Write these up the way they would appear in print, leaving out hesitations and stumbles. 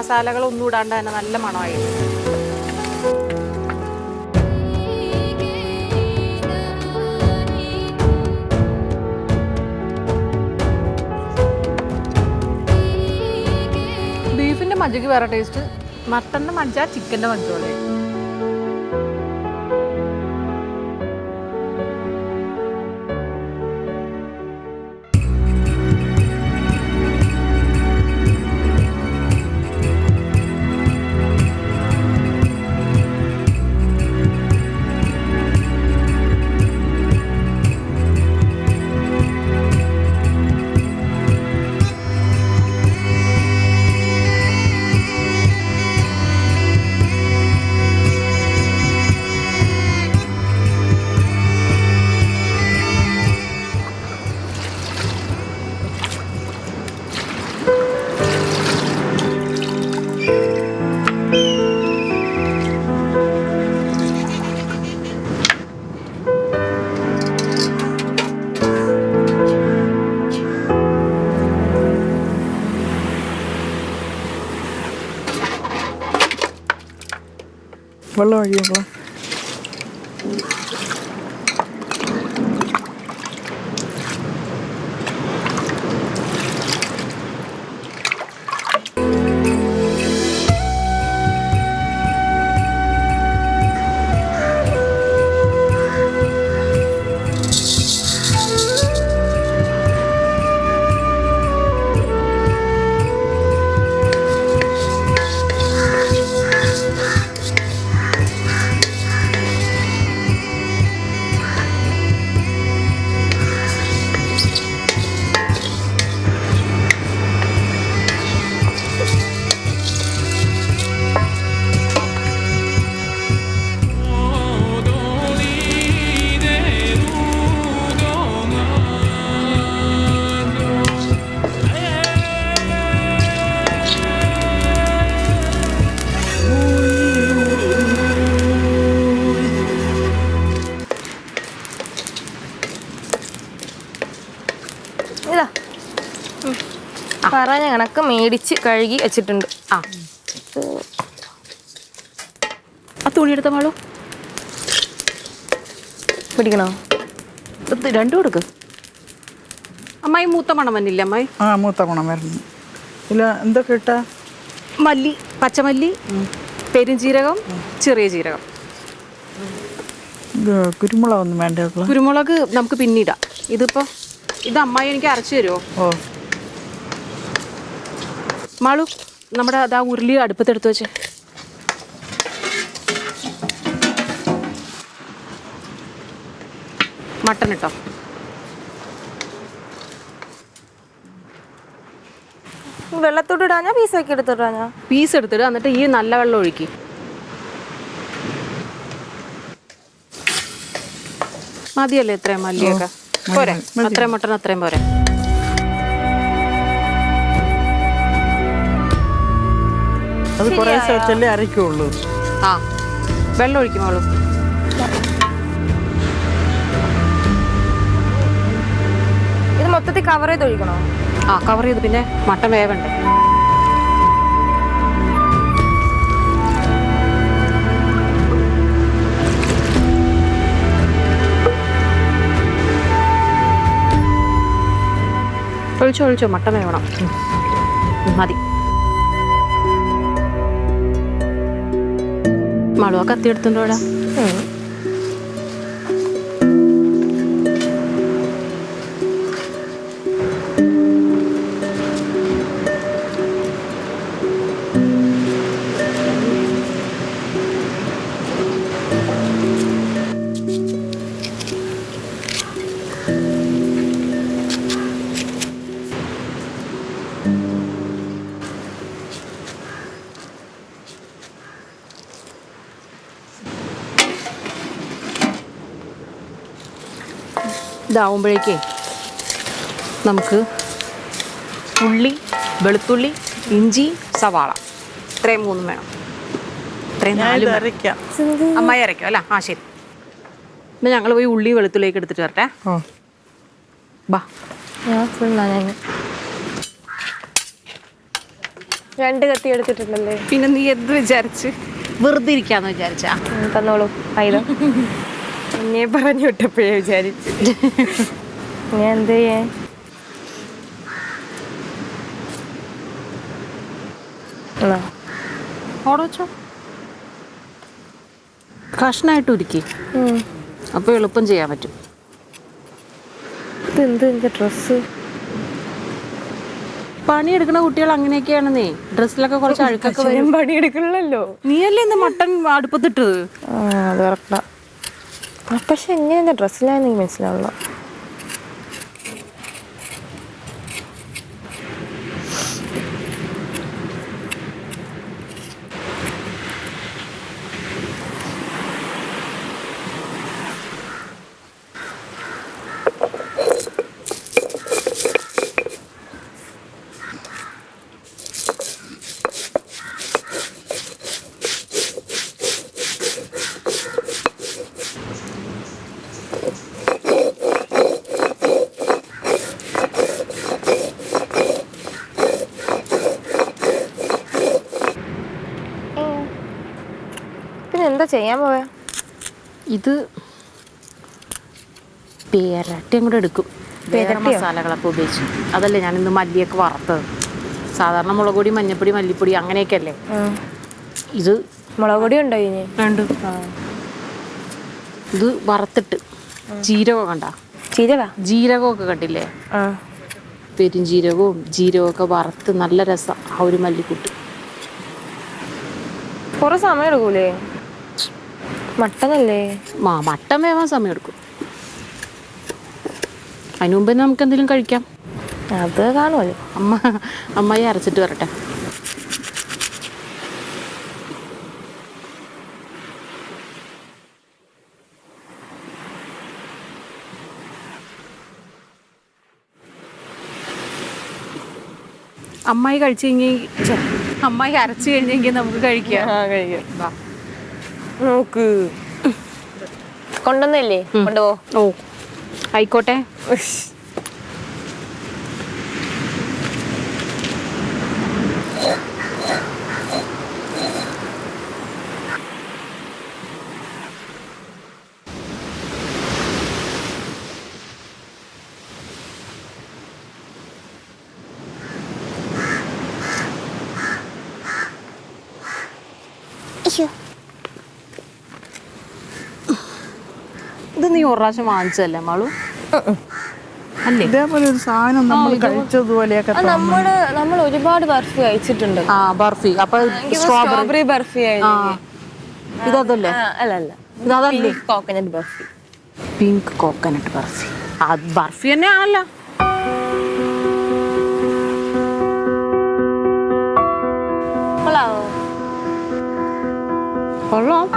മസാലകളൊന്നും ഇടാണ്ട് തന്നെ നല്ല മണമായി. ബീഫിൻ്റെ മജ്ജയ്ക്ക് വേറെ ടേസ്റ്റ്, മട്ടൻ്റെ മജ്ജ ചിക്കൻ്റെ മജ്ജ പോലെ. വെള്ളം ഒഴിയുമ്പോൾ പറഞ്ഞ കണക്ക് മേടിച്ച് കഴുകി വെച്ചിട്ടുണ്ട്. ആ തുണി എടുത്ത മാളു പിടിക്കണോ? രണ്ടും കൊടുക്ക്. അമ്മായി മൂത്ത മണം വന്നില്ല അമ്മായി? ആ മൂത്ത മണം വരുന്നു. ഇല്ല എന്തൊക്കെ ഇട്ടാ? മല്ലി, പച്ചമല്ലി, പെരുംജീരകം, ചെറിയ ജീരകം. കുരുമുളകൊന്നും വേണ്ട? കുരുമുളക് നമുക്ക് പിന്നീടാം. ഇത് അമ്മായി എനിക്ക് അരച്ചു തരുമോ? ഓ മാളു, നമ്മുടെ അതാ ഉരുളി അടുപ്പത്തെടുത്ത് വെച്ച്. മട്ടൻ ഇട്ടോ? വെള്ളത്തോട്ട് ഇടാഞ്ഞാ പീസാക്കി എടുത്തിടാഞ്ഞാ? പീസ് എടുത്തിട്ട് എന്നിട്ട് ഈ നല്ല വെള്ളം ഒഴുക്കി. മതിയല്ലേ ഇത്രയും മല്ലിയൊക്കെ? പോരെ? അത്രയും മട്ടൻ അത്രയും പോരെ? അത് കുറേ സ്ഥലത്തല്ലേ അരയ്ക്കുള്ളൂ. ആ വെള്ളം ഒഴിക്കുമോളൂ. ഇത് മൊത്തത്തിൽ കവർ ചെയ്ത് ഒഴിക്കണോ? ആ കവർ ചെയ്ത്, പിന്നെ മട്ടൻ വേവണ്ടേ. ഒഴിച്ചോ, മട്ടൻ വേവണം. മതി. മാളു, ആ കത്തി എടുത്തുണ്ടോടാ? ഇതാവുമ്പോഴേക്കേ നമുക്ക് ഉള്ളി, വെളുത്തുള്ളി, ഇഞ്ചി, സവാള ഇത്രയും മൂന്നും വേണം. ഇത്രയും നാലും അരയ്ക്കാം. അമ്മായി അരയ്ക്കും അല്ല? ആ ശരി. എന്നാൽ ഞങ്ങൾ പോയി ഉള്ളി വെളുത്തുള്ളിയൊക്കെ എടുത്തിട്ട് വരട്ടെ. ബാ. 2 കത്തി എടുത്തിട്ടുണ്ടല്ലേ. പിന്നെ നീ എന്ത് വിചാരിച്ച് വെറുതെ ഇരിക്കാന്ന് വിചാരിച്ചാ? തന്നോളൂ ആയുധം. എന്നെ പറഞ്ഞു വിട്ടപ്പോഴേ വിചാരിച്ചു ഞാൻ എന്ത് ചെയ്യേ. അവിടെ വെച്ചോ, കഷ്ണായിട്ട് ഉരുക്കി. അപ്പോൾ എളുപ്പം ചെയ്യാൻ പറ്റും. ഇതെന്ത് എൻ്റെ ഡ്രസ്സ്? പണിയെടുക്കുന്ന കുട്ടികൾ അങ്ങനെയൊക്കെയാണെന്നേ. ഡ്രസ്സിലൊക്കെ കുറച്ച് അഴുക്കൊക്കെ വരും. പണിയെടുക്കണല്ലോ. നീയല്ലേ ഇന്ന് മട്ടൻ അടുപ്പത്തിട്ടത്? അത് കറക്റ്റാ. പക്ഷെ എങ്ങനെ എൻ്റെ ഡ്രസ്സിലായെന്ന് എനിക്ക് മനസ്സിലാവുള്ളൂ. എന്താ ചെയ്യാൻ പോയാ? ഇത് പേരട്ടയും കൂടെ എടുക്കും. മസാലകളൊക്കെ ഉപയോഗിച്ച്. അതല്ലേ ഞാൻ ഇന്ന് മല്ലിയൊക്കെ വറുത്തത്. സാധാരണ മുളക് പൊടി, മഞ്ഞപ്പൊടി, മല്ലിപ്പൊടി അങ്ങനെയൊക്കെ അല്ലേ. ഇത് മുളക് പൊടി ഉണ്ടോ ഇനി? ഉണ്ട്. ഇത് വറുത്തിട്ട് ജീരകം കണ്ട, ജീരകമൊക്കെ കണ്ടില്ലേ? പെരുംജീരകവും ജീരകമൊക്കെ വറുത്ത് നല്ല രസം. ആ ഒരു മല്ലിക്കൂട്ട് കുറെ സമയം എടുക്കൂലേ? മട്ടനല്ലേ? മട്ടൻ വേവാൻ സമയം എടുക്കും. അതിന് മുമ്പ് നമുക്ക് എന്തെങ്കിലും കഴിക്കാം. അത് കാണുമല്ലോ. അമ്മായി അരച്ചിട്ട് വരട്ടെ. അമ്മായി കഴിച്ചു കഴിഞ്ഞെങ്കിൽ, അമ്മായി അരച്ചു കഴിഞ്ഞെങ്കിൽ നമുക്ക് കഴിക്കാം. നോക്ക് കൊണ്ടുവന്നില്ലേ? കൊണ്ടുപോ. ഓ ആയിക്കോട്ടെ. ഇത് നീ ഒരു പ്രാവശ്യം വാങ്ങിച്ചതല്ലേ മാളു? അല്ലേ? ഇതേപോലെ ഒരു സാധനം നമ്മൾ കഴിച്ചതുപോലെയൊക്കെ നമ്മൾ ഒരുപാട് ബർഫി കഴിച്ചിട്ടുണ്ട്. ബർഫി. അപ്പൊ സ്ട്രോബെറി ബർഫി ഇതല്ലേ? അല്ല, ഇതല്ലേ? Coconut barfi. Pink coconut barfi. അത് ബർഫി തന്നെ ആണല്ലോ. കൊള്ളാം.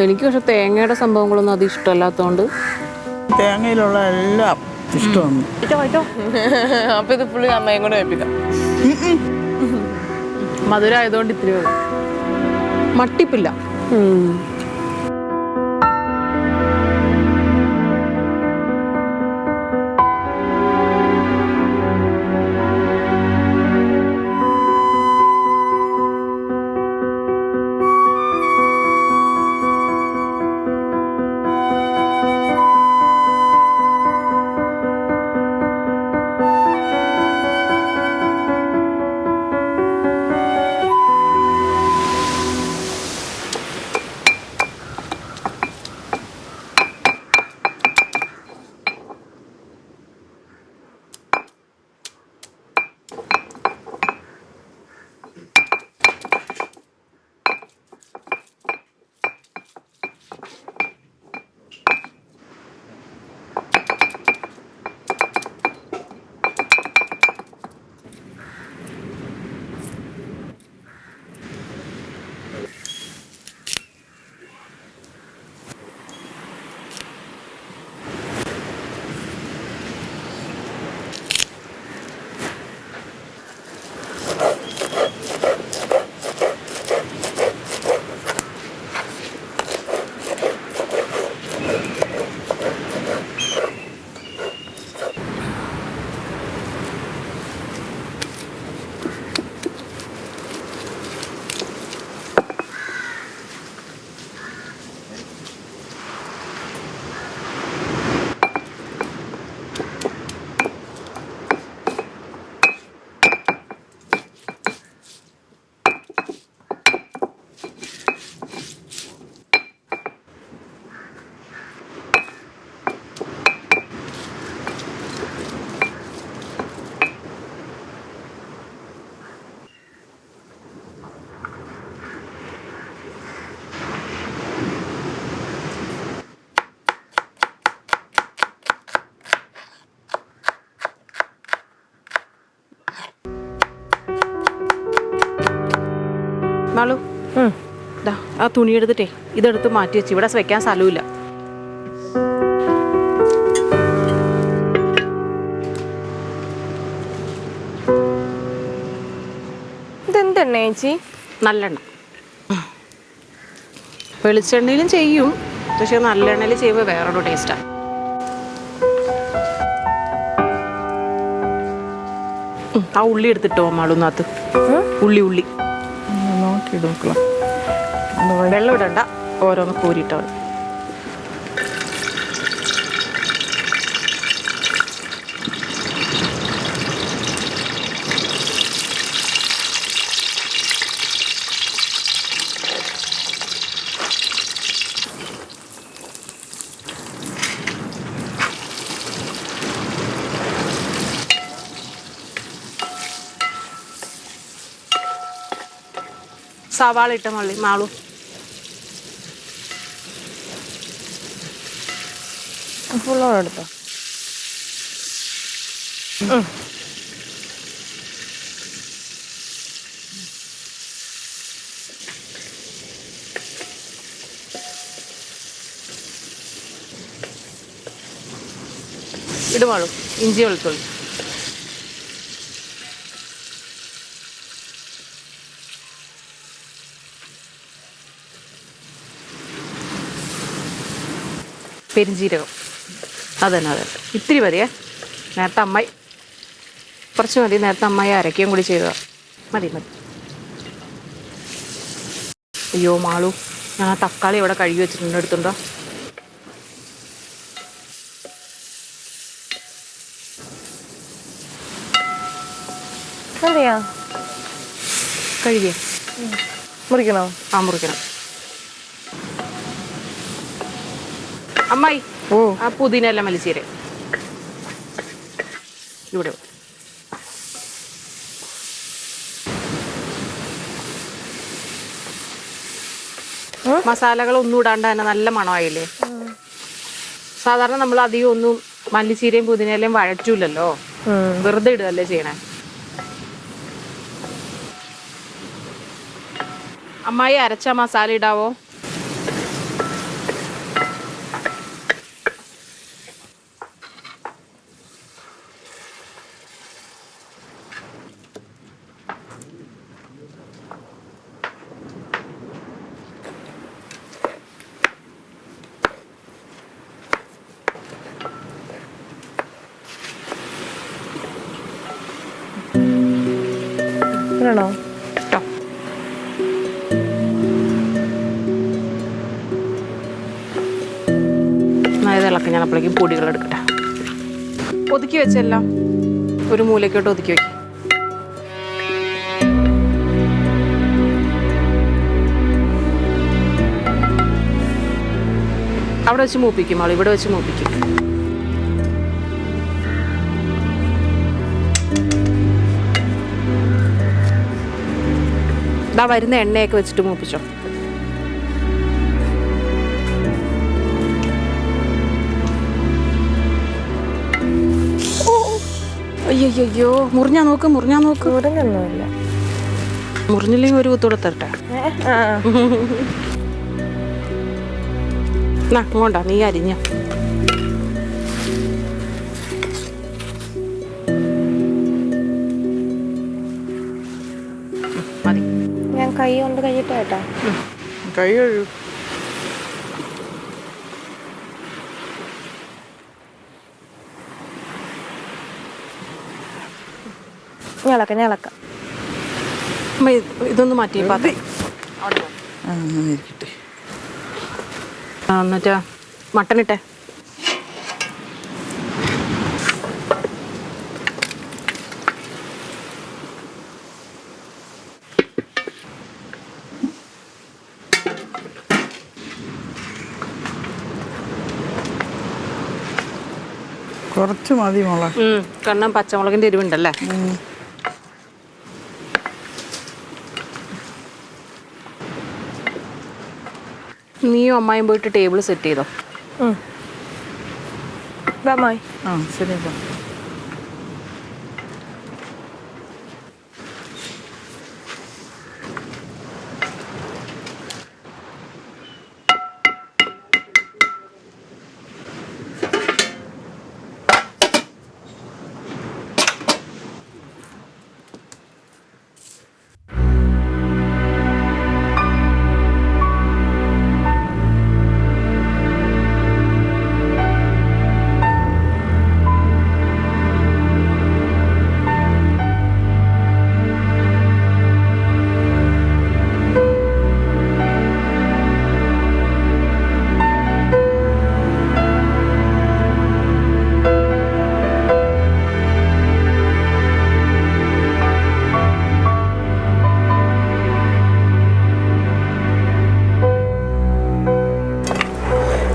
എനിക്ക് പക്ഷെ തേങ്ങയുടെ സംഭവങ്ങളൊന്നും അത് ഇഷ്ടമല്ലാത്തതുകൊണ്ട് തേങ്ങയിലുള്ള എല്ലാം ഇഷ്ടമാണ്. അപ്പൊ ഇത് പുള്ളി അമ്മയും കൂടെ വെപ്പിക്കാം. മധുരം ആയതുകൊണ്ട് ഇത്തിരി മട്ടിപ്പില്ല. മാളു ദാ ആ തുണി എടുത്തിട്ടേ ഇതെടുത്ത് മാറ്റി വെച്ച് ഇവിടെ വെക്കാൻ സ്ഥലമില്ല. ഇതെന്തെണ്ണ ചേച്ചി? നല്ലെണ്ണ. വെളിച്ചെണ്ണയിലും ചെയ്യും, പക്ഷെ നല്ലെണ്ണയിൽ ചെയ്യുമ്പോൾ വേറൊരു ടേസ്റ്റാണ്. ആ ഉള്ളി എടുത്തിട്ടോ മാളൂന്നകത്ത്. ഉള്ളി നോക്കിയിടും വെള്ളം ഇടണ്ട, ഓരോന്ന് കോരിയിട്ടോ. സവാള ഇട്ട മാളു. ഫുള്ളോടെ എടുത്തോ. ഇടുമാളൂ ഇഞ്ചി വെളുത്തുള്ളി. പെരിഞ്ജീരകം അതന്നെ ഇത്തിരി മതിയേ. നേരത്തെ അമ്മായി കുറച്ച് മതി, നേരത്തെ അമ്മായി അരക്കുകയും കൂടി ചെയ്തതാ. മതി. അയ്യോ മാളു, ഞാൻ ആ തക്കാളി ഇവിടെ കഴുകി വെച്ചിട്ടുണ്ട്, എടുത്തുണ്ടോ? അതെയാ? കഴുകിയേ? മുറിക്കണോ? ആ മുറിക്കണം. അമ്മായി ആ പുതിന എല്ലാം വലിച്ചേരെ ഇവിടെ. മസാലകൾ ഒന്നും ഇടാണ്ട് തന്നെ നല്ല മണമായില്ലേ? സാധാരണ നമ്മൾ അധികം ഒന്നും മല്ലിച്ചീരയും പുതിനയിലയും വഴറ്റൂലല്ലോ, വെറുതെ ഇടുകയല്ലേ ചെയ്യണേ. അമ്മായി അരച്ച മസാല ഇടാവോ? ഇടണോ? ഇട്ടോ. ഇളക്കി ഞാൻ അപ്പോഴേക്കും പൊടികൾ എടുക്കട്ടെ. ഒതുക്കി വെച്ചെല്ലാം ഒരു മൂലയ്ക്കോട്ട് ഒതുക്കി വെക്കും. അവിടെ വെച്ച് മൂപ്പിക്കും ആൾ, ഇവിടെ വെച്ച് മൂപ്പിക്കും. ഇതാ വരുന്ന എണ്ണയൊക്കെ വെച്ചിട്ട് മൂപ്പിച്ചോ. അയ്യോ മുറിഞ്ഞാ നോക്ക്. മുറിഞ്ഞൊന്നുമില്ല. മുറിഞ്ഞില്ലെങ്കിൽ ഒരു കുത്തോടെ തരട്ടെ. അങ്ങോട്ടാ നീ അരിഞ്ഞ. മതി. ഞാൻ കൈ കൊണ്ട് കഴിയട്ടെ കേട്ടോ. കൈ കഴുകും. ഞളക്ക. ഇതൊന്ന് മാറ്റി പാത്രം ഇരിക്കട്ടെ. എന്നിട്ടാ മട്ടൻ ഇട്ടെ. കുറച്ച് മതി മോളെ. കാരണം പച്ചമുളകിന്റെ എരിവുണ്ടല്ലേ. നീയും അമ്മായും പോയിട്ട് ടേബിൾ സെറ്റ് ചെയ്തോ. ശരി.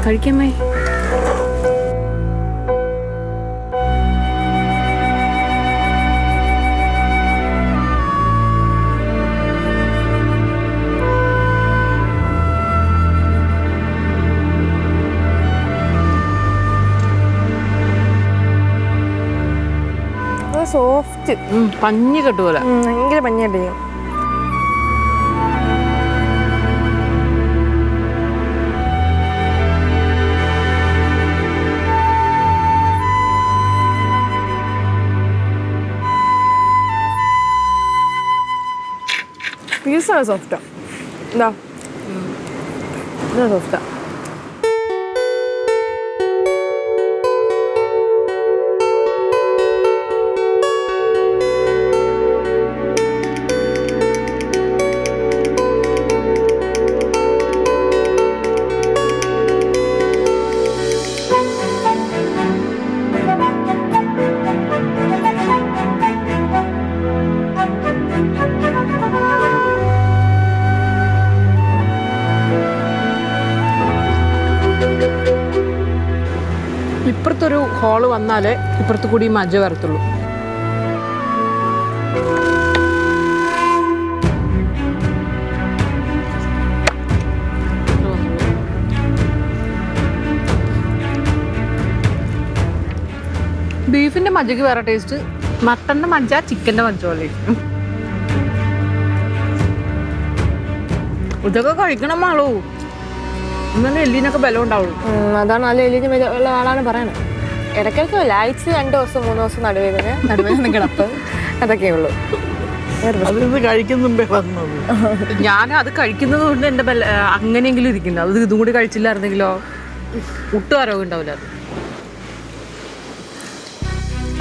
കഴിക്കാമേ. സോഫ്റ്റ്, പഞ്ഞി കെട്ടുപോലെ. ഭയങ്കര പഞ്ഞിയായിട്ടിരിക്കും. പീസാണ് സോഫ്റ്റാ. എന്താ സോഫ്റ്റാ. ഇപ്പുറത്തൊരു ഹോള് വന്നാലേ ഇപ്പുറത്ത് കൂടി മജ്ജ വരത്തുള്ളൂ. ബീഫിന്റെ മജ്ജയ്ക്ക് വേറെ ടേസ്റ്റ്, മട്ടന്റെ മജ്ജ ചിക്കന്റെ മജ്ജ പോലെ. ഇതൊക്കെ കഴിക്കണം മാളൂ, എന്നാലും എല്ലിനൊക്കെ ബലം ഉണ്ടാവുള്ളൂ. അതാണ് നല്ല എല്ലിന് ഉള്ള ആളാണ് പറയണത്. ഇടയ്ക്കൊക്കെ ആഴ്ച 2 ദിവസം 3 ദിവസം നടുവേദന കിടപ്പ് അതൊക്കെ ഉള്ളൂ. കഴിക്കുന്നുമ്പേ വന്നത്. ഞാൻ അത് കഴിക്കുന്നത് കൊണ്ട് എൻ്റെ അങ്ങനെയെങ്കിലും ഇരിക്കുന്നത്. അത് ഇതും കൂടി കഴിച്ചില്ലായിരുന്നെങ്കിലോ ഒട്ടും ആരോഗ്യം ഉണ്ടാവില്ല. അത്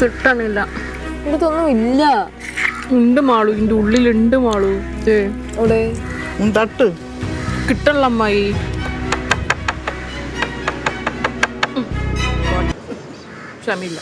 കിട്ടണില്ല. ഇതൊന്നും ഇല്ല. ഉണ്ട് മാളു, ഇതിൻ്റെ ഉള്ളിലുണ്ട് മാളു. തട്ട് കിട്ടണല്ലോ അമ്മായി. ക്ഷമയില്ല.